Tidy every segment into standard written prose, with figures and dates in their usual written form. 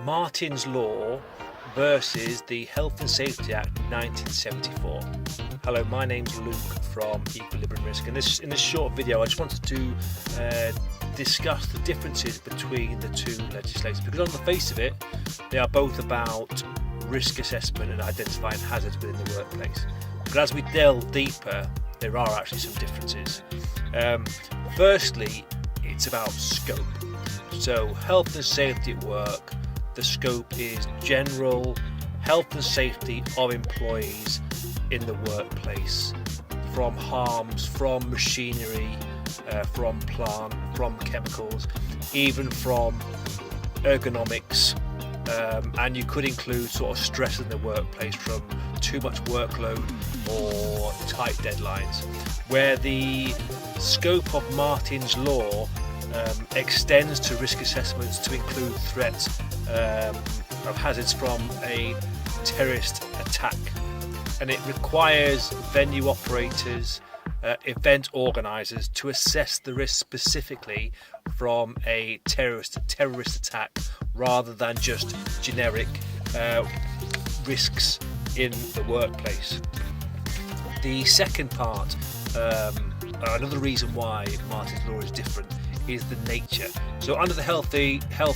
Martyn's Law versus the Health and Safety Act 1974. Hello, my name's Luke from Equilibrium Risk, and in this short video I just wanted to discuss the differences between the two legislations, because on the face of it they are both about risk assessment and identifying hazards within the workplace. But as we delve deeper, there are actually some differences. Firstly, it's about scope. So health and safety at work, the scope is general health and safety of employees in the workplace, from harms, from machinery, from plant, from chemicals, even from ergonomics, and you could include sort of stress in the workplace from too much workload or tight deadlines, where the scope of Martyn's Law extends to risk assessments to include threats of hazards from a terrorist attack, and it requires venue operators, event organisers to assess the risk specifically from a terrorist attack rather than just generic risks in the workplace. The second part, another reason why Martyn's Law is different, is the nature. So under the Health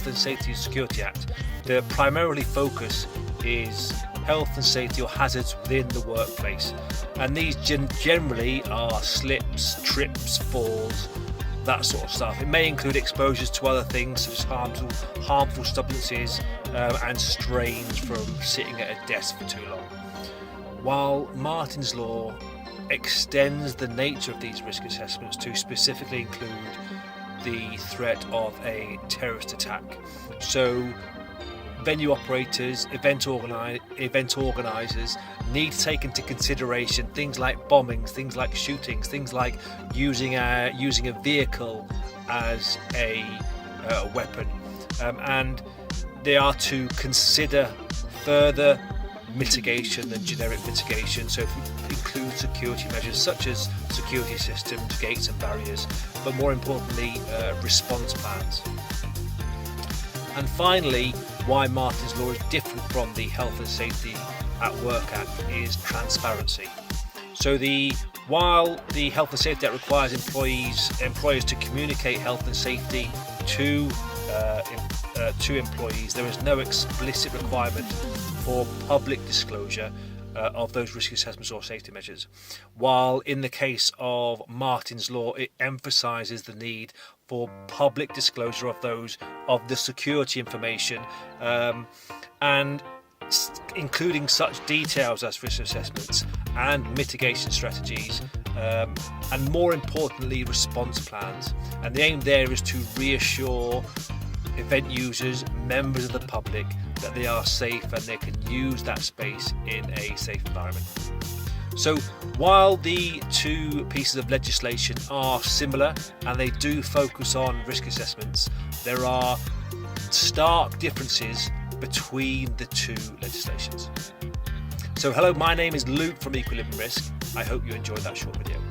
and Safety and Security Act, the primarily focus is health and safety or hazards within the workplace, and these generally are slips, trips, falls, that sort of stuff. It may include exposures to other things such as harmful substances and strains from sitting at a desk for too long. While Martyn's Law extends the nature of these risk assessments to specifically include the threat of a terrorist attack. So venue operators, event organisers need to take into consideration things like bombings, things like shootings, things like using a vehicle as a weapon, and they are to consider further mitigation than generic mitigation. So it includes security measures such as security systems, gates and barriers, but more importantly response plans. And finally, why Martyn's Law is different from the Health and Safety at Work Act is transparency. So while the Health and Safety Act requires employers to communicate health and safety to employees, there is no explicit requirement for public disclosure of those risk assessments or safety measures. While in the case of Martyn's Law, it emphasises the need for public disclosure of the security information, and including such details as risk assessments and mitigation strategies, and more importantly response plans. And the aim there is to reassure event users, members of the public, that they are safe and they can use that space in a safe environment. So while the two pieces of legislation are similar and they do focus on risk assessments, there are stark differences between the two legislations. So hello, my name is Luke from Equilibrium Risk. I hope you enjoyed that short video.